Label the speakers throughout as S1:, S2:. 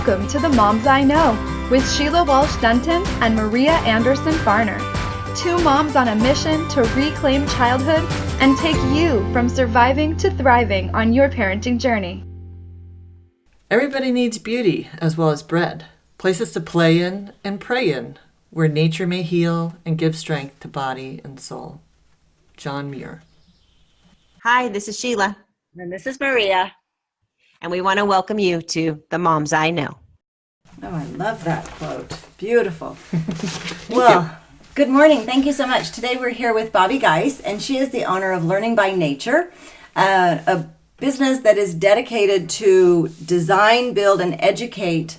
S1: Welcome to the Moms I Know with Sheila Walsh-Dunton and Maria Anderson-Farner. Two moms on a mission to reclaim childhood and take you from surviving to thriving on your parenting journey.
S2: Everybody needs beauty as well as bread, places to play in and pray in, where nature may heal and give strength to body and soul. John Muir.
S3: Hi, this is Sheila.
S4: And this is Maria.
S3: And we want to welcome you to The Moms I Know.
S4: Oh, I love that quote. Beautiful. Well, good morning. Thank you so much. Today we're here with Bobbi Geise, and she is the owner of Learning by Nature, a business that is dedicated to design, build, and educate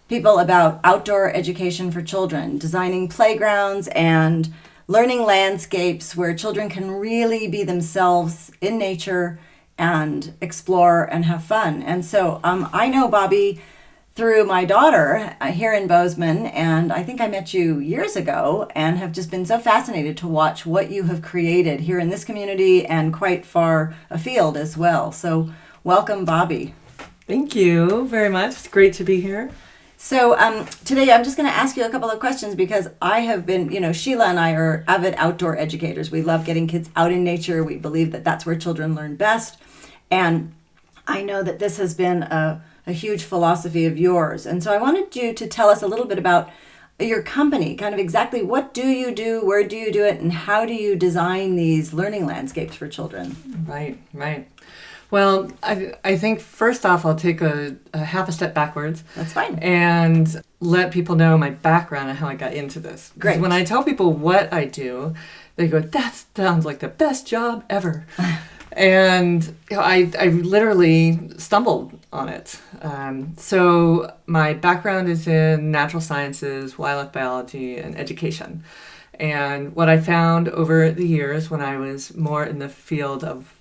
S4: people about outdoor education for children, designing playgrounds and learning landscapes where children can really be themselves in nature and explore and have fun. And so I know Bobbi through my daughter here in Bozeman, and I think I met you years ago and have just been so fascinated to watch what you have created here in this community and quite far afield as well. So welcome, Bobbi.
S2: Thank you very much. It's great to be here.
S4: So today I'm just going to ask you a couple of questions because I have been, Sheila and I are avid outdoor educators. We love getting kids out in nature. We believe that that's where children learn best. And I know that this has been a huge philosophy of yours. And so I wanted you to tell us a little bit about your company, kind of exactly what do you do, where do you do it, and how do you design these learning landscapes for children?
S2: Right. Well, I think first off, I'll take a half a step backwards.
S4: That's fine.
S2: And let people know my background and how I got into this.
S4: Great.
S2: When I tell people what I do, they go, that sounds like the best job ever. And I literally stumbled on it. So my background is in natural sciences, wildlife biology, and education. And what I found over the years when I was more in the field of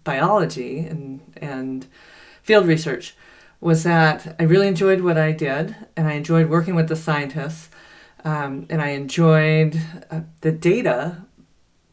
S2: biology and field research was that I really enjoyed what I did, and I enjoyed working with the scientists, and I enjoyed the data.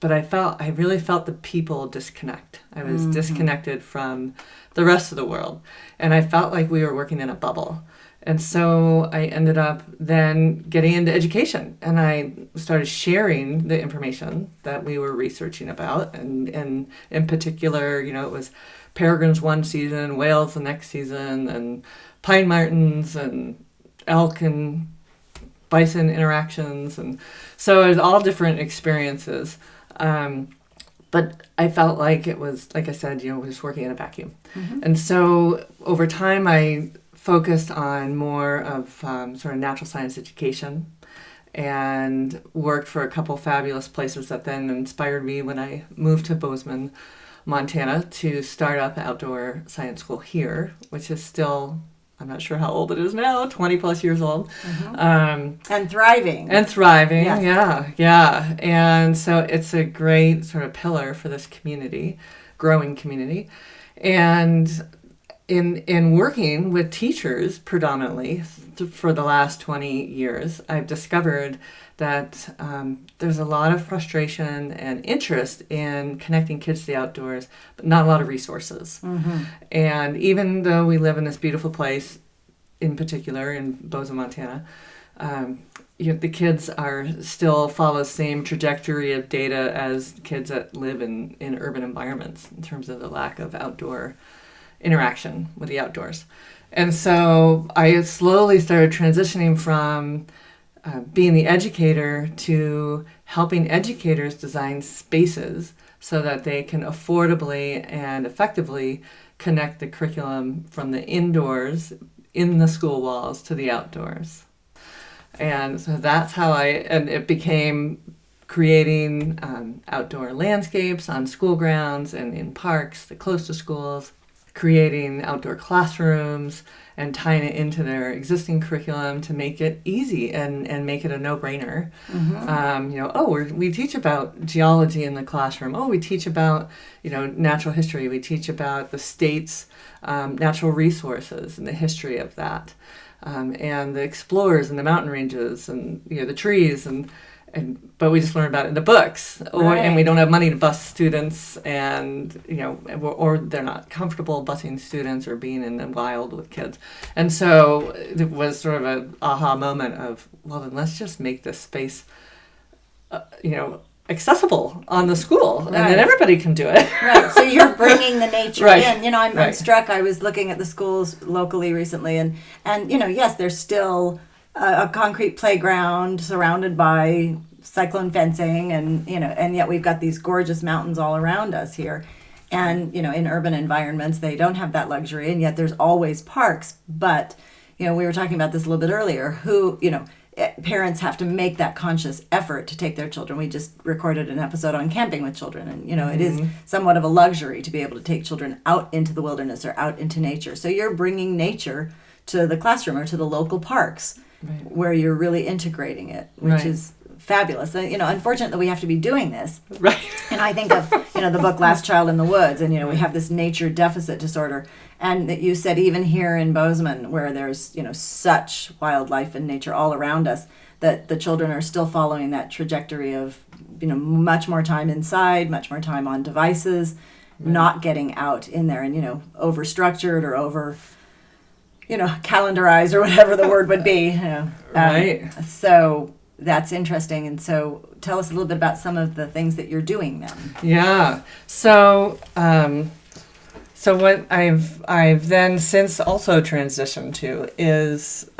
S2: But I really felt the people disconnect. I was disconnected from the rest of the world. And I felt like we were working in a bubble. And so I ended up then getting into education. And I started sharing the information that we were researching about. And in particular, it was peregrines one season, whales the next season, and pine martens and elk and bison interactions. And so it was all different experiences. But I felt like it was, like I said, was working in a vacuum. Mm-hmm. And so over time, I focused on more of sort of natural science education and worked for a couple fabulous places that then inspired me when I moved to Bozeman, Montana, to start up outdoor science school here, which is still, I'm not sure how old it is now, 20 plus years old.
S4: Mm-hmm. And thriving.
S2: Yeah. And so it's a great sort of pillar for this community, growing community. And in working with teachers predominantly for the last 20 years, I've discovered that there's a lot of frustration and interest in connecting kids to the outdoors, but not a lot of resources. Mm-hmm. And even though we live in this beautiful place, in particular in Bozeman, Montana, the kids are still follow the same trajectory of data as kids that live in urban environments in terms of the lack of outdoor interaction with the outdoors. And so I slowly started transitioning from being the educator to helping educators design spaces so that they can affordably and effectively connect the curriculum from the indoors in the school walls to the outdoors. And so that's how it became creating outdoor landscapes on school grounds and in parks that close to schools, creating outdoor classrooms and tying it into their existing curriculum to make it easy and make it a no-brainer. Mm-hmm. We teach about geology in the classroom. We teach about, natural history. We teach about the state's natural resources and the history of that. And the explorers and the mountain ranges and, the trees. And but we just learn about it in the books,
S4: Right.
S2: and we don't have money to bus students, and or they're not comfortable busing students or being in the wild with kids. And so it was sort of an aha moment of, well, then let's just make this space, accessible on the school, and then everybody can do it.
S4: Right. So you're bringing the nature
S2: Right.
S4: in. I'm
S2: Right.
S4: struck. I was looking at the schools locally recently, and yes, there's still a concrete playground surrounded by cyclone fencing, and yet we've got these gorgeous mountains all around us here. And in urban environments, they don't have that luxury, and yet there's always parks. But we were talking about this a little bit earlier. Parents have to make that conscious effort to take their children. We just recorded an episode on camping with children, and it is somewhat of a luxury to be able to take children out into the wilderness or out into nature. So you're bringing nature to the classroom or to the local parks,
S2: Right.
S4: where you're really integrating it, which
S2: Right.
S4: is fabulous. Unfortunate that we have to be doing this.
S2: Right.
S4: And I think of, the book Last Child in the Woods, and, we have this nature deficit disorder. And that you said even here in Bozeman, where there's, such wildlife and nature all around us, that the children are still following that trajectory of, much more time inside, much more time on devices, not getting out in there, and, over-structured or over, calendarized or whatever the word would be.
S2: Right.
S4: So that's interesting. And so tell us a little bit about some of the things that you're doing then.
S2: Yeah. So what I've then since also transitioned to is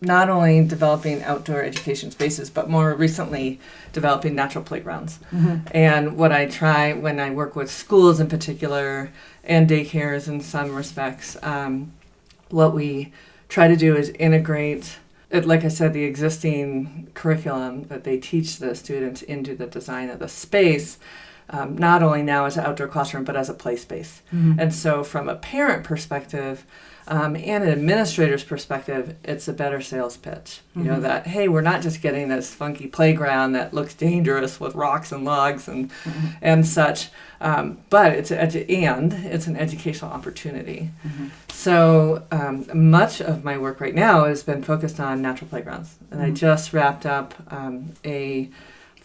S2: not only developing outdoor education spaces, but more recently developing natural playgrounds. Mm-hmm. And what I try when I work with schools in particular and daycares in some respects, what we try to do is integrate, like I said, the existing curriculum that they teach the students into the design of the space, not only now as an outdoor classroom, but as a play space. Mm-hmm. And so from a parent perspective and an administrator's perspective, it's a better sales pitch. Mm-hmm. That, hey, we're not just getting this funky playground that looks dangerous with rocks and logs and such, but it's an educational opportunity. Mm-hmm. So much of my work right now has been focused on natural playgrounds. And I just wrapped up a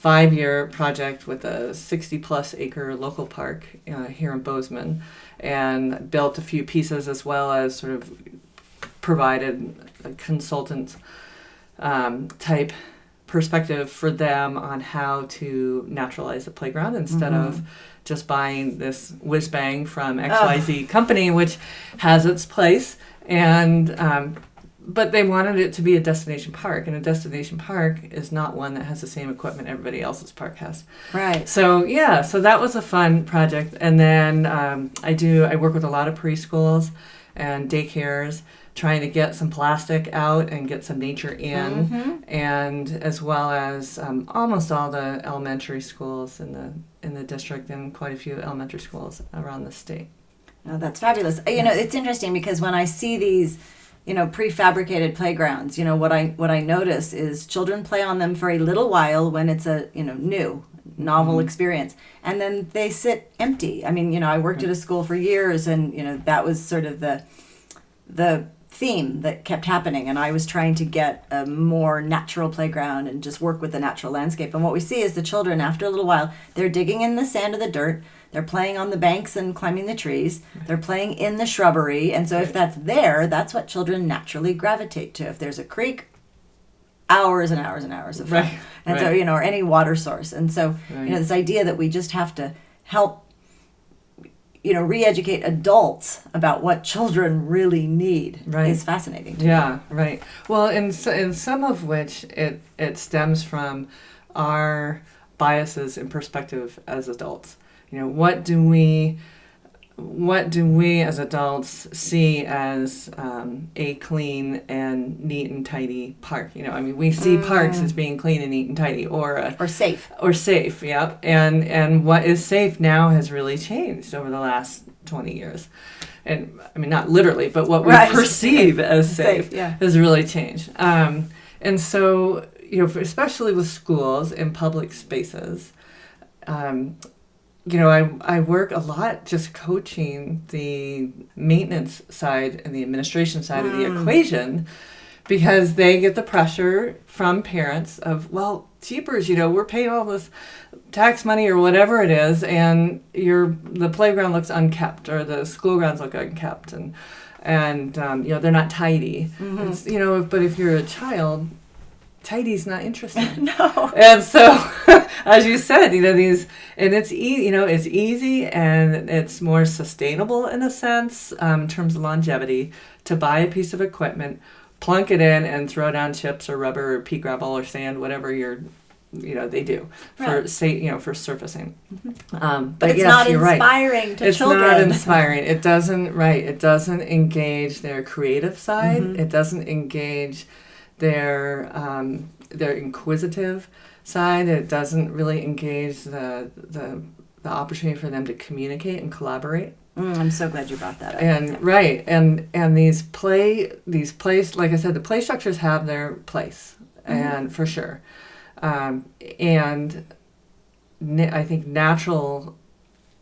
S2: 5-year project with a 60-plus acre local park here in Bozeman, and built a few pieces as well as sort of provided a consultant type perspective for them on how to naturalize the playground instead of just buying this whiz-bang from XYZ company, which has its place. And but they wanted it to be a destination park, and a destination park is not one that has the same equipment everybody else's park has.
S4: Right.
S2: So that was a fun project. And then I work with a lot of preschools and daycares, trying to get some plastic out and get some nature in, and as well as almost all the elementary schools in the district and quite a few elementary schools around the state.
S4: Oh, that's fabulous. It's interesting because when I see these prefabricated playgrounds, what I notice is children play on them for a little while when it's a new novel experience, and then they sit empty. I worked at a school for years, and that was sort of the theme that kept happening, and I was trying to get a more natural playground and just work with the natural landscape. And what we see is the children, after a little while, they're digging in the sand or the dirt. They're playing on the banks and climbing the trees. They're playing in the shrubbery. And so if that's there, that's what children naturally gravitate to. If there's a creek, hours and hours and hours of fun.
S2: Right.
S4: And so, or any water source. And so, this idea that we just have to help, re-educate adults about what children really need is fascinating to me.
S2: Yeah, right. Well, in some of which it stems from our biases and perspective as adults. What do we as adults see as a clean and neat and tidy park? We see parks as being clean and neat and tidy, or
S4: safe.
S2: Or safe, yeah. And what is safe now has really changed over the last 20 years. And not literally, but what we perceive as safe has really changed. And so, especially with schools and public spaces, I work a lot just coaching the maintenance side and the administration side of the equation, because they get the pressure from parents of, well, jeepers, we're paying all this tax money or whatever it is, and the playground looks unkept, or the school grounds look unkept, and they're not tidy. It's, but if you're a child, tidy's not interesting.
S4: No.
S2: And so, as you said, it's easy and it's more sustainable in a sense, in terms of longevity, to buy a piece of equipment, plunk it in, and throw down chips or rubber or pea gravel or sand, whatever they do for for surfacing.
S4: But it's
S2: yes,
S4: not
S2: you're
S4: inspiring
S2: right.
S4: to children.
S2: It's not inspiring. It doesn't engage their creative side. It doesn't engage their inquisitive side. It doesn't really engage the opportunity for them to communicate and collaborate.
S4: I'm so glad you brought that up.
S2: And these plays, like I said, the play structures have their place, and for sure. And I think natural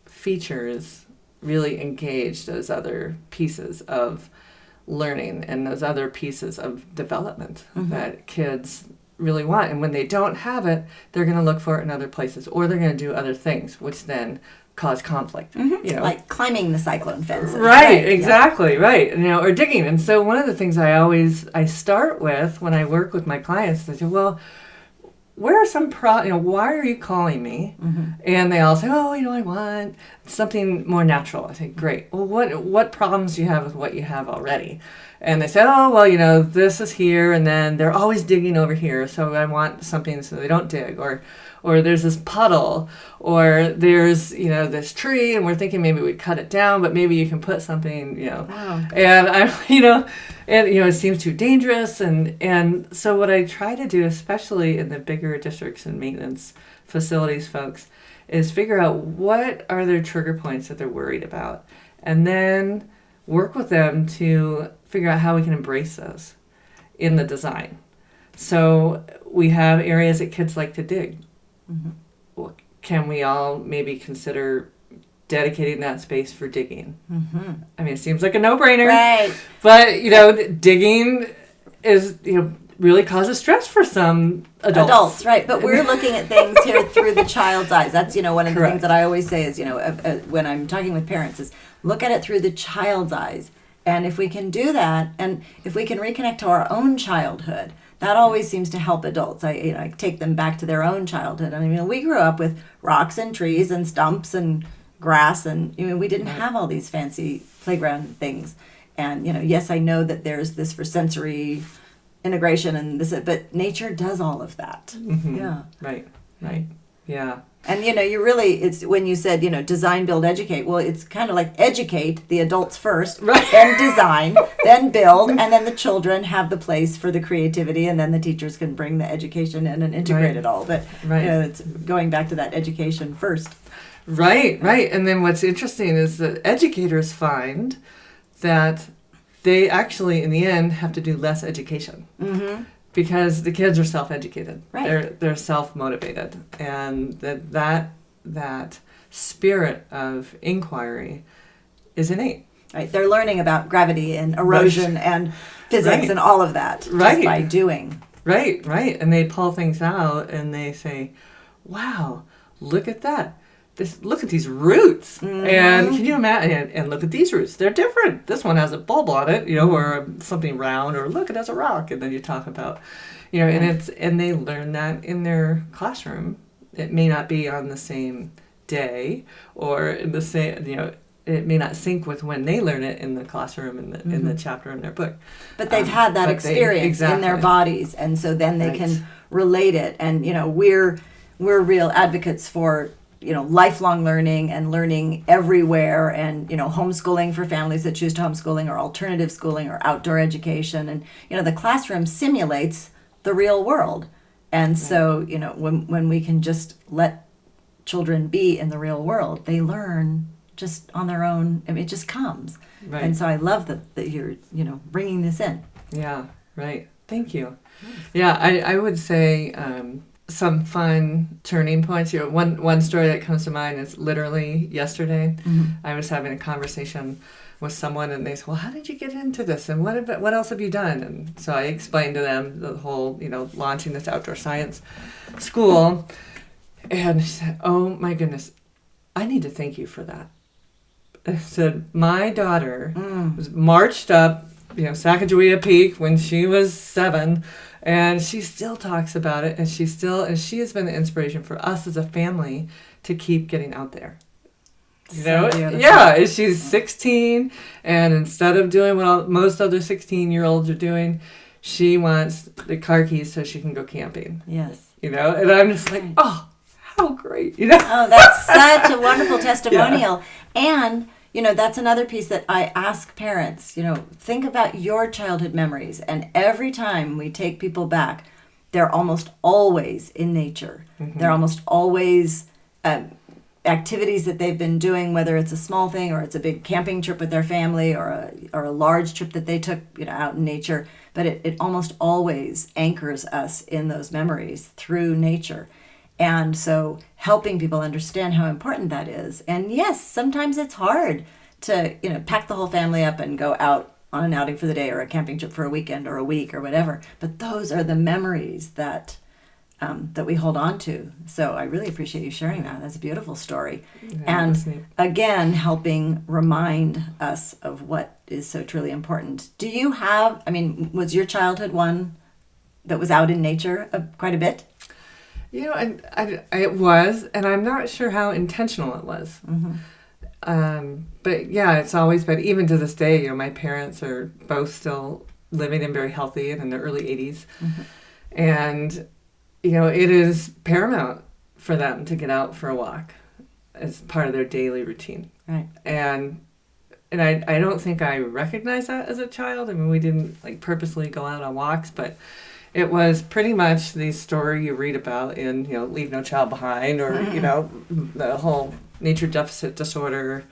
S2: features really engage those other pieces of learning and those other pieces of development that kids really want. And when they don't have it, they're going to look for it in other places, or they're going to do other things, which then cause conflict.
S4: Like climbing the cyclone fences.
S2: Right, exactly, right. Or digging. And so one of the things I start with when I work with my clients, I say, well, where are some why are you calling me? And they all say, oh, I want something more natural. I say, great. Well, what problems do you have with what you have already? And they say, oh, well, this is here, and then they're always digging over here, so I want something so they don't dig, or there's this puddle, or there's, this tree, and we're thinking maybe we'd cut it down, but maybe you can put something,
S4: Wow.
S2: And it seems too dangerous. And so what I try to do, especially in the bigger districts and maintenance facilities folks, is figure out what are their trigger points that they're worried about, and then work with them to figure out how we can embrace those in the design. So we have areas that kids like to dig. Well, can we all maybe consider dedicating that space for digging? I mean, it seems like a no-brainer,
S4: Right.
S2: But digging is really causes stress for some adults.
S4: Right? But we're looking at things here through the child's eyes. That's one of the
S2: Correct.
S4: things that I always say is when I'm talking with parents is look at it through the child's eyes, and if we can do that, and if we can reconnect to our own childhood. That always seems to help adults. I take them back to their own childhood. I mean, we grew up with rocks and trees and stumps and grass, and we didn't have all these fancy playground things. And yes, I know that there's this for sensory integration and this, but nature does all of that. Yeah.
S2: Right. Yeah.
S4: And it's when you said design, build, educate. Well, it's kind of like educate the adults first,
S2: Right.
S4: then design, then build, and then the children have the place for the creativity, and then the teachers can bring the education in and integrate it all. But it's going back to that education first.
S2: Right. And then what's interesting is that educators find that they actually, in the end, have to do less education. Because the kids are self-educated.
S4: Right.
S2: They're self-motivated. And that spirit of inquiry is innate.
S4: Right. They're learning about gravity and erosion and physics and all of that just by doing.
S2: Right. And they pull things out and they say, wow, look at that. Look at these roots. And can you imagine? And look at these roots. They're different. This one has a bulb on it, or something round, or look, it has a rock. And then you talk about, and they learn that in their classroom. It may not be on the same day or in the same, it may not sync with when they learn it in the classroom in the chapter in their book.
S4: But they've had that experience in their bodies, and so then they can relate it. And we're real advocates for lifelong learning and learning everywhere, and homeschooling for families that choose to homeschooling, or alternative schooling, or outdoor education. And the classroom simulates the real world, and so when we can just let children be in the real world, they learn just on their own. I mean, it just comes. Right. And so I love that you're bringing this in.
S2: Yeah. Right. Thank you. Yeah, I would say some fun turning points. One story that comes to mind is literally yesterday. I was having a conversation with someone, and they said, "Well, how did you get into this? And what else have you done?" And so I explained to them the whole, launching this outdoor science school. And she said, "Oh my goodness, I need to thank you for that." I said, "My daughter was marched up, Sacagawea Peak when she was 7, and she still talks about it, and she has been the inspiration for us as a family to keep getting out there." Yeah, she's 16, and instead of doing what most other 16-year-olds are doing, she wants the car keys so she can go camping.
S4: Yes.
S2: And I'm just like, oh, how great,
S4: Oh, that's such a wonderful testimonial. Yeah. And, that's another piece that I ask parents, think about your childhood memories. And every time we take people back, they're almost always in nature. They're almost always activities that they've been doing, whether it's a small thing or it's a big camping trip with their family or a large trip that they took out in nature, but it almost always anchors us in those memories through nature. And so helping people understand how important that is. And yes, sometimes it's hard to pack the whole family up and go out on an outing for the day or a camping trip for a weekend or a week or whatever, but those are the memories that we hold on to. So I really appreciate you sharing that. That's a beautiful story.
S2: Yeah,
S4: and again, helping remind us of what is so truly important. Do you have, was your childhood one that was out in nature quite a bit?
S2: It was, and I'm not sure how intentional it was. But yeah, it's always been, even to this day, my parents are both still living and very healthy and in their early 80s. And it is paramount for them to get out for a walk as part of their daily routine.
S4: Right.
S2: And I don't think I recognized that as a child. We didn't purposely go out on walks, but it was pretty much the story you read about in, Leave No Child Behind, or, the whole nature deficit disorder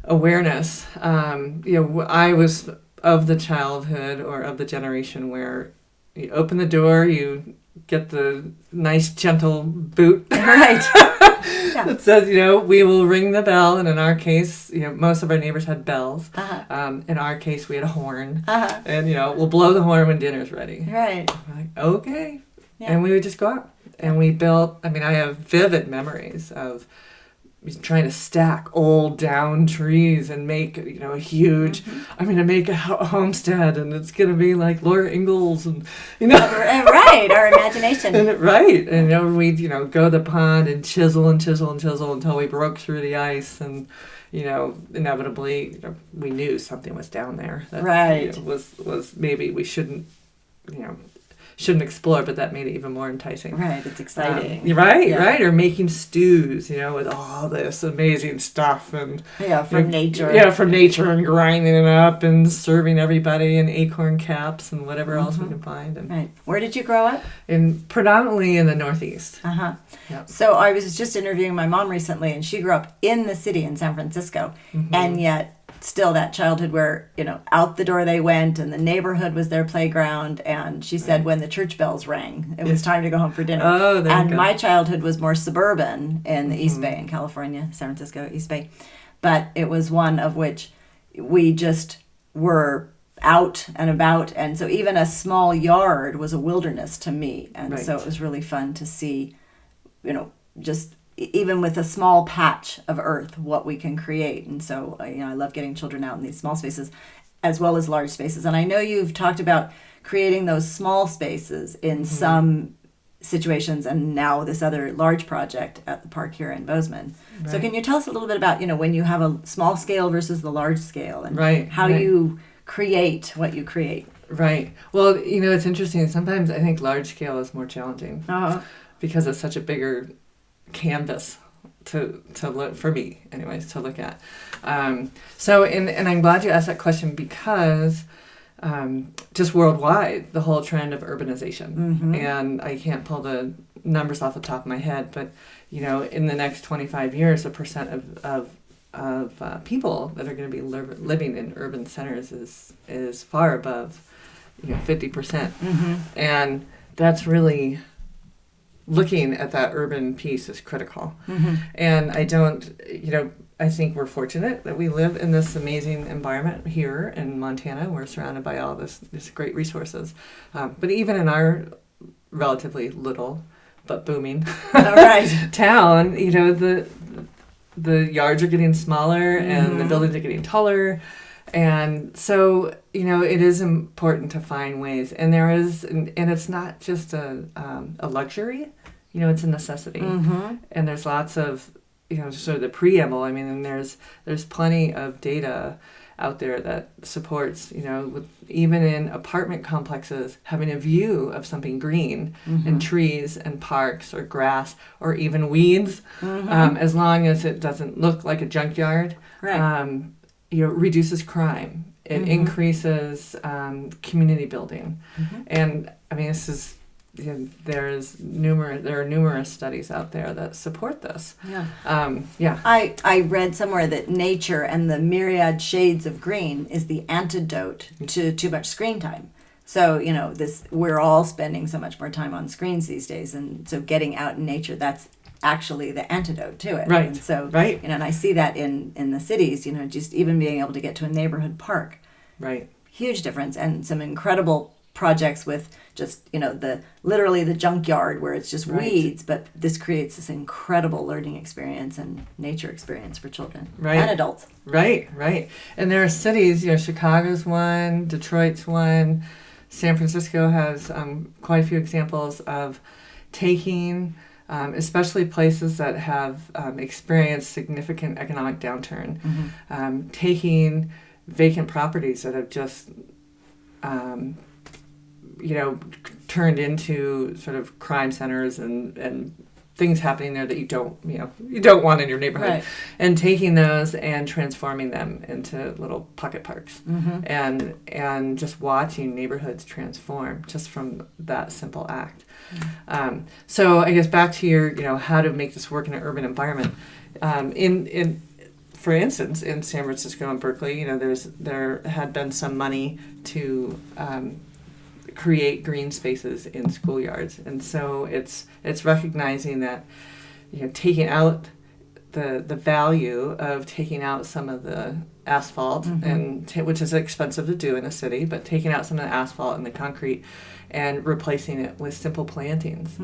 S2: awareness. I was of the childhood or of the generation where you open the door, you get the nice gentle boot.
S4: Right. Yeah.
S2: That says, we will ring the bell. And in our case, most of our neighbors had bells. In our case, we had a horn. And, we'll blow the horn when dinner's ready.
S4: Right.
S2: I'm like, okay.
S4: Yeah.
S2: And we would just go out. And we built, I have vivid memories of trying to stack old down trees and make, a huge, I'm going to make a homestead, and it's going to be like Laura Ingalls and,
S4: Right, our imagination.
S2: Right. And, we'd, go to the pond and chisel until we broke through the ice, and, inevitably, we knew something was down there. That,
S4: right.
S2: Was maybe we shouldn't explore, but that made it even more enticing.
S4: Right, it's exciting.
S2: Right. Or making stews, with all this amazing stuff and
S4: from nature.
S2: Yeah, from nature, and grinding it up and serving everybody in acorn caps and whatever else we can find. And
S4: right. Where did you grow up?
S2: Predominantly in the Northeast.
S4: Yep. So I was just interviewing my mom recently, and she grew up in the city in San Francisco, and yet still that childhood where, out the door they went, and the neighborhood was their playground. And she said when the church bells rang, it was time to go home for dinner.
S2: Oh, there you go.
S4: My childhood was more suburban in the East Bay in California, San Francisco, East Bay. But it was one of which we just were out and about. And so even a small yard was a wilderness to me. And so it was really fun to see, just even with a small patch of earth, what we can create. And so, I love getting children out in these small spaces as well as large spaces. And I know you've talked about creating those small spaces in some situations, and now this other large project at the park here in Bozeman. Right. So can you tell us a little bit about, when you have a small scale versus the large scale, and how you create what you create? Right.
S2: Well, it's interesting. Sometimes I think large scale is more challenging because it's such a bigger canvas to look, for me anyways, to look at. So I'm glad you asked that question, because just worldwide, the whole trend of urbanization, and I can't pull the numbers off the top of my head, but in the next 25 years, the percent of people that are going to be living in urban centers is far above 50%, and that's really looking at that urban piece is critical. And I think we're fortunate that we live in this amazing environment here in Montana. We're surrounded by all these great resources. But even in our relatively little but booming town, the yards are getting smaller and the buildings are getting taller. And so, it is important to find ways. And and it's not just a luxury, it's a necessity. And there's lots of, sort of the preamble. I mean, and there's plenty of data out there that supports, with even in apartment complexes, having a view of something green and trees and parks or grass or even weeds, as long as it doesn't look like a junkyard, reduces crime. It increases community building. And I mean, this is, there are numerous studies out there that support this.
S4: I read somewhere that nature and the myriad shades of green is the antidote to too much screen time. So, we're all spending so much more time on screens these days, and so getting out in nature, that's actually the antidote to it.
S2: Right.
S4: And so,
S2: right.
S4: And I see that in the cities, just even being able to get to a neighborhood park.
S2: Right.
S4: Huge difference, and some incredible projects with just, literally the junkyard where it's just weeds, but this creates this incredible learning experience and nature experience for children and adults.
S2: Right. And there are cities, Chicago's one, Detroit's one, San Francisco has quite a few examples of taking, especially places that have experienced significant economic downturn, taking vacant properties that have just turned into sort of crime centers and things happening there that you don't want in your neighborhood, and taking those and transforming them into little pocket parks, and just watching neighborhoods transform just from that simple act. So I guess back to your how to make this work in an urban environment. For instance, in San Francisco and Berkeley, there had been some money to create green spaces in schoolyards, and so it's recognizing that taking out the value of taking out some of the asphalt, and which is expensive to do in a city, but taking out some of the asphalt and the concrete and replacing it with simple plantings.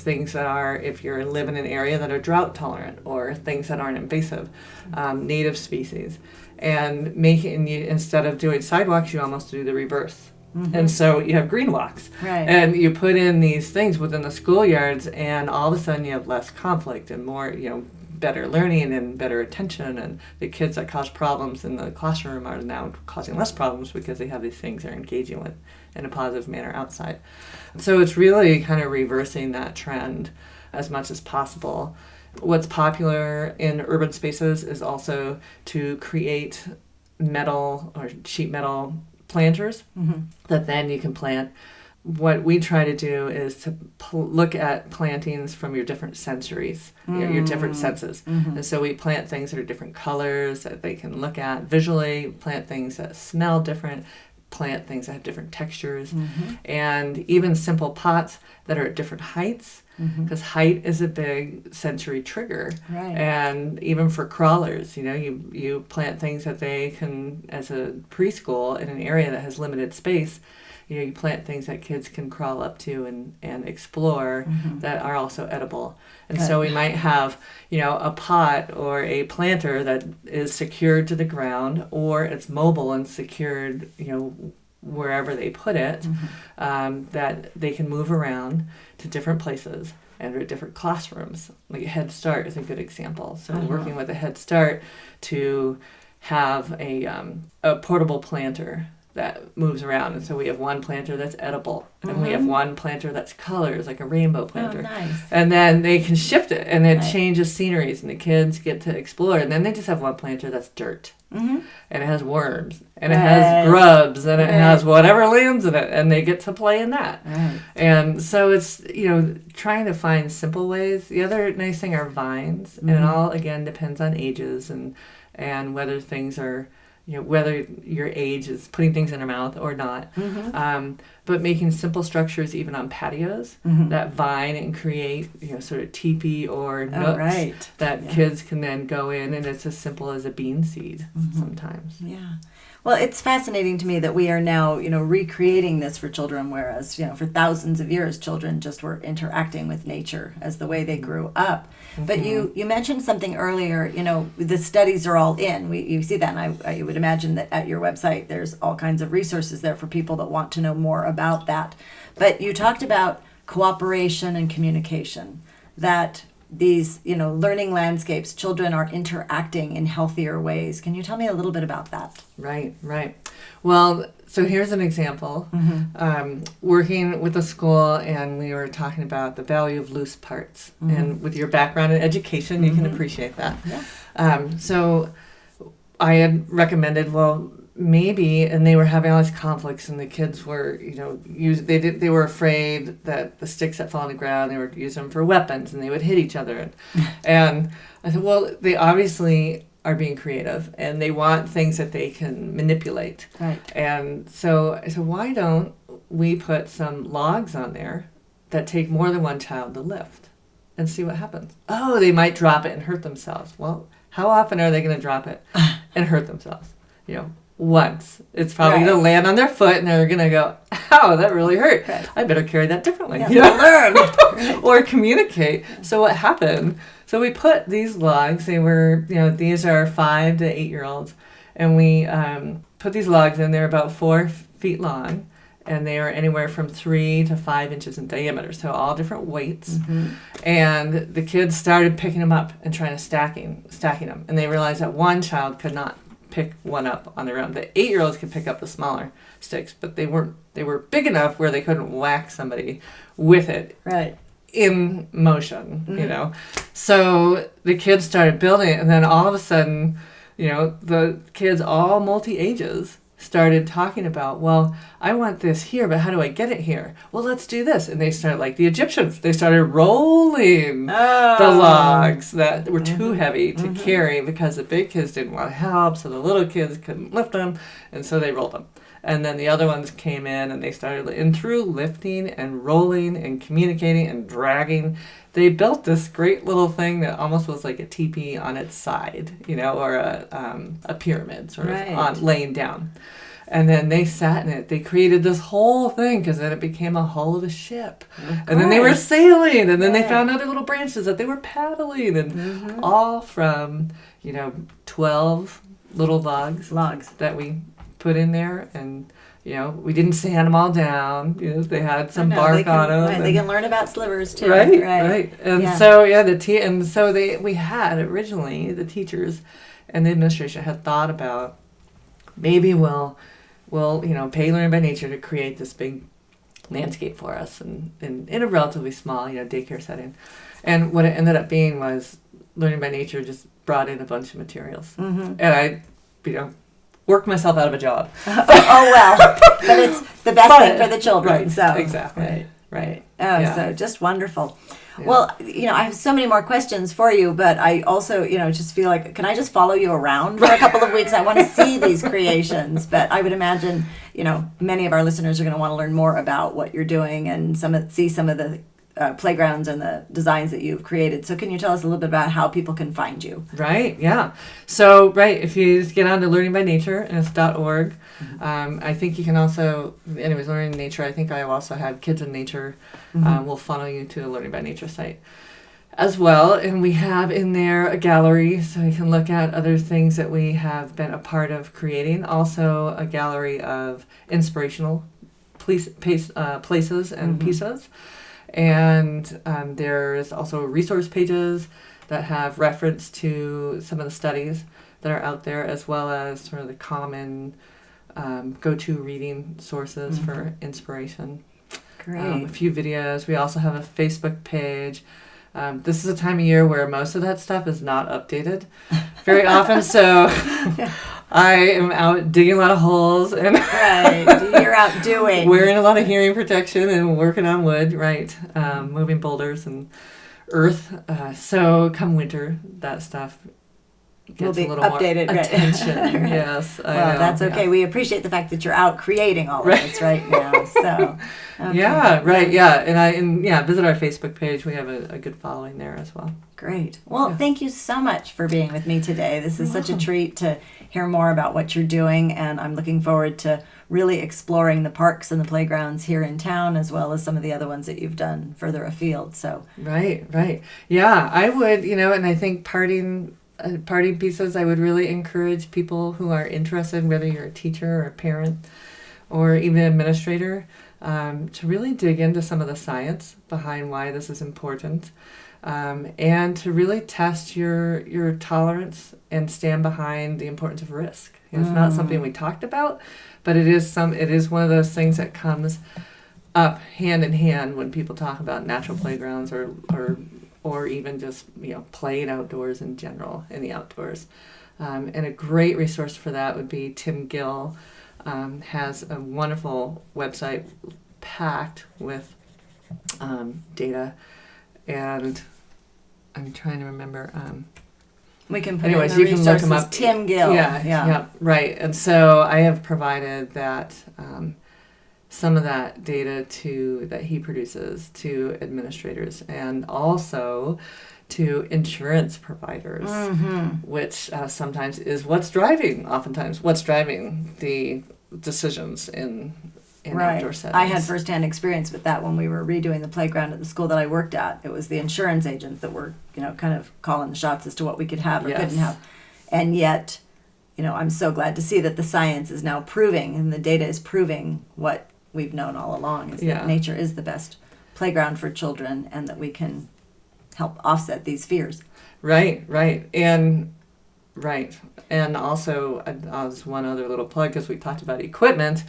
S2: Things that are, if you live in an area that are drought tolerant, or things that aren't invasive, native species, and instead of doing sidewalks, you almost do the reverse. And so you have green walks, and you put in these things within the schoolyards, and all of a sudden you have less conflict and more, better learning and better attention, and the kids that cause problems in the classroom are now causing less problems because they have these things they're engaging with in a positive manner outside. So it's really kind of reversing that trend as much as possible. What's popular in urban spaces is also to create metal or sheet metal planters that then you can plant. What we try to do is to look at plantings from your different sensories, your different senses. And so we plant things that are different colors that they can look at visually, plant things that smell different, plant things that have different textures, and even simple pots that are at different heights, because height is a big sensory trigger. And even for crawlers, you plant things that they can, as a preschool in an area that has limited space, you plant things that kids can crawl up to and explore that are also edible. And so we might have, a pot or a planter that is secured to the ground, or it's mobile and secured, wherever they put it, that they can move around to different places and at different classrooms. Like a Head Start is a good example. So working with a Head Start to have a portable planter that moves around. And so we have one planter that's edible, and we have one planter that's colors, like a rainbow planter.
S4: Nice.
S2: And then they can shift it, and it changes sceneries, and the kids get to explore. And then they just have one planter that's dirt, and it has worms, and it has grubs, and it has whatever lands in it, and they get to play in that. And so it's, trying to find simple ways. The other nice thing are vines, and it all, again, depends on ages and whether things are, whether your age is putting things in your mouth or not. but making simple structures even on patios that vine and create, sort of teepee or nooks that kids can then go in, and it's as simple as a bean seed sometimes.
S4: Yeah. Well, it's fascinating to me that we are now, recreating this for children, whereas, for thousands of years, children just were interacting with nature as the way they grew up. But you mentioned something earlier, the studies are all in. You see that, and I would imagine that at your website, there's all kinds of resources there for people that want to know more about that. But you talked about cooperation and communication, that these, learning landscapes, children are interacting in healthier ways. Can you tell me a little bit about that?
S2: Right. Well, so here's an example. Working with a school, and we were talking about the value of loose parts. And with your background in education, you can appreciate that. Yeah. So I had recommended, maybe, and they were having all these conflicts, and the kids were, they were afraid that the sticks that fall on the ground, they would use them for weapons, and they would hit each other. And I said, well, they obviously are being creative, and they want things that they can manipulate.
S4: Right.
S2: And so I said, why don't we put some logs on there that take more than one child to lift, and see what happens? Oh, they might drop it and hurt themselves. Well, how often are they going to drop it and hurt themselves? Once. It's probably going to land on their foot, and they're going to go, ow, that really hurt.
S4: Right.
S2: I better carry that differently.
S4: Learn.
S2: Or communicate. So what happened? So we put these logs, they were, these are 5 to 8-year-olds, and we put these logs in. They're about 4 feet long, and they are anywhere from 3 to 5 inches in diameter, so all different weights. And the kids started picking them up and trying to stacking them, and they realized that one child could not pick one up on their own. The 8-year-olds could pick up the smaller sticks, but they were big enough where they couldn't whack somebody with it in motion, So the kids started building it, and then all of a sudden, the kids, all multi-ages, started talking about, well, I want this here, but how do I get it here? Well, let's do this. And they started, like the Egyptians, they started rolling the logs that were too heavy to carry, because the big kids didn't want to help, so the little kids couldn't lift them, and so they rolled them. And then the other ones came in, and they started, and through lifting and rolling and communicating and dragging, they built this great little thing that almost was like a teepee on its side, or a pyramid sort of on laying down. And then they sat in it. They created this whole thing, because then it became a hull of a ship. And then they were sailing, and then they found other little branches that they were paddling, and all from 12 little logs that we put in there. And we didn't sand them all down. They had some bark on them.
S4: Right, they can learn about slivers too.
S2: Right. And so we had originally, the teachers and the administration had thought about, maybe we'll pay Learning by Nature to create this big landscape for us, and in a relatively small daycare setting. And what it ended up being was Learning by Nature just brought in a bunch of materials, and I worked myself out of a job.
S4: But it's the best thing for the children.
S2: Right,
S4: so
S2: exactly. Right.
S4: So just wonderful. Yeah. Well, I have so many more questions for you, but I also, just feel like, can I just follow you around for a couple of weeks? I want to see these creations, but I would imagine, many of our listeners are going to want to learn more about what you're doing and see some of the playgrounds and the designs that you've created. So can you tell us a little bit about how people can find you?
S2: Right, yeah. So, if you just get on to Learning by Nature, and it's .org. I think you can also, Learning by Nature, I think I also have Kids in Nature. Will funnel you to the Learning by Nature site as well. And we have in there a gallery, so you can look at other things that we have been a part of creating. Also a gallery of inspirational places and pieces. And there's also resource pages that have reference to some of the studies that are out there, as well as sort of the common go-to reading sources for inspiration.
S4: Great.
S2: A few videos. We also have a Facebook page. This is a time of year where most of that stuff is not updated very often, so I am out digging a lot of holes, and
S4: you're out doing,
S2: wearing a lot of hearing protection and working on wood, moving boulders and earth. So come winter, that stuff gets
S4: be
S2: a little
S4: updated,
S2: more
S4: right.
S2: attention. Yes, I
S4: Well,
S2: know,
S4: that's okay.
S2: yeah.
S4: We appreciate the fact that you're out creating all of this right now. So, okay.
S2: Yeah, right, yeah, and visit our Facebook page. We have a good following there as well.
S4: Great. Well, thank you so much for being with me today. This is such a
S2: welcome.
S4: treat to hear more about what you're doing, and I'm looking forward to really exploring the parks and the playgrounds here in town, as well as some of the other ones that you've done further afield. So,
S2: Right. Yeah, I would, and I think parting pieces, I would really encourage people who are interested, whether you're a teacher or a parent or even an administrator, to really dig into some of the science behind why this is important, and to really test your tolerance and stand behind the importance of risk. It's not something we talked about, but it is one of those things that comes up hand in hand when people talk about natural playgrounds or even just playing outdoors in general, in the outdoors. And a great resource for that would be Tim Gill has a wonderful website packed with data, and I'm trying to remember.
S4: we can put
S2: Anyways,
S4: in the
S2: you can look
S4: resources.
S2: him up.
S4: Tim Gill.
S2: Yeah, right. And so I have provided that some of that data that he produces to administrators and also to insurance providers, which oftentimes is what's driving the decisions in outdoor settings.
S4: I had firsthand experience with that when we were redoing the playground at the school that I worked at. It was the insurance agents that were, kind of calling the shots as to what we could have or
S2: Yes.
S4: couldn't have. And yet, I'm so glad to see that the science is now proving and the data is proving what we've known all along, is that nature is the best playground for children and that we can help offset these fears.
S2: Right. And also, as one other little plug, because we talked about equipment,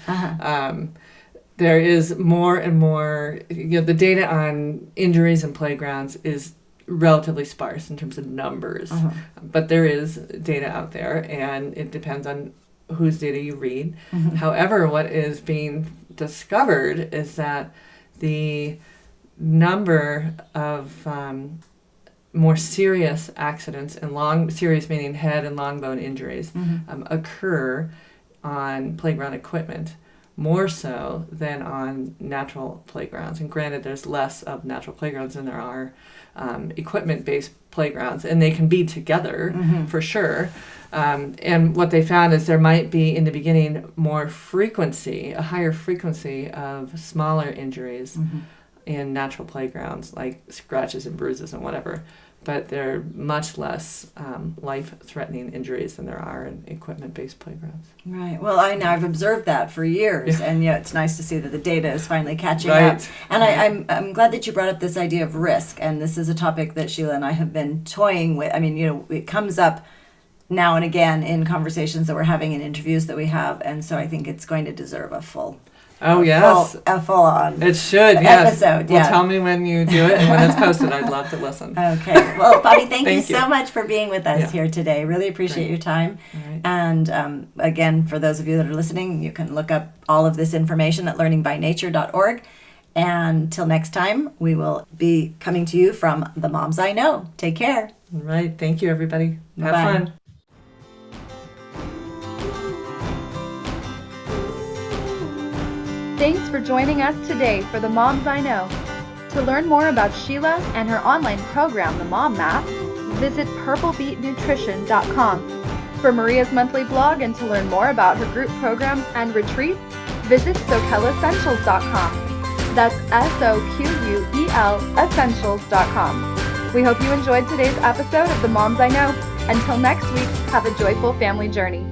S2: there is more and more, the data on injuries in playgrounds is relatively sparse in terms of numbers. But there is data out there, and it depends on whose data you read. However, what is being discovered is that the number of more serious accidents and serious meaning head and long bone injuries occur on playground equipment more so than on natural playgrounds. And granted, there's less of natural playgrounds than there are equipment-based playgrounds, and they can be together for sure. And what they found is there might be in the beginning a higher frequency of smaller injuries in natural playgrounds, like scratches and bruises and whatever, but they're much less life-threatening injuries than there are in equipment-based playgrounds.
S4: Right. Well, I've observed that for years, and it's nice to see that the data is finally catching up. And I'm glad that you brought up this idea of risk, and this is a topic that Sheila and I have been toying with. I mean, it comes up now and again in conversations that we're having in interviews that we have, and so I think it's going to deserve a full on
S2: It should, yes.
S4: episode.
S2: Well, tell me when you do it and when it's posted. I'd love to listen.
S4: Okay. Well, Bobbi, thank you
S2: you.
S4: so much for being with us here today. Really appreciate your time.
S2: Right.
S4: And again, for those of you that are listening, you can look up all of this information at learningbynature.org. And till next time, we will be coming to you from The Moms I Know. Take care.
S2: All right. Thank you, everybody. Have
S4: Bye.
S2: fun.
S1: Thanks for joining us today for The Moms I Know. To learn more about Sheila and her online program, The Mom Map, visit purplebeetnutrition.com. For Maria's monthly blog and to learn more about her group programs and retreats, visit soquelessentials.com. That's SOQUEL essentials.com. We hope you enjoyed today's episode of The Moms I Know. Until next week, have a joyful family journey.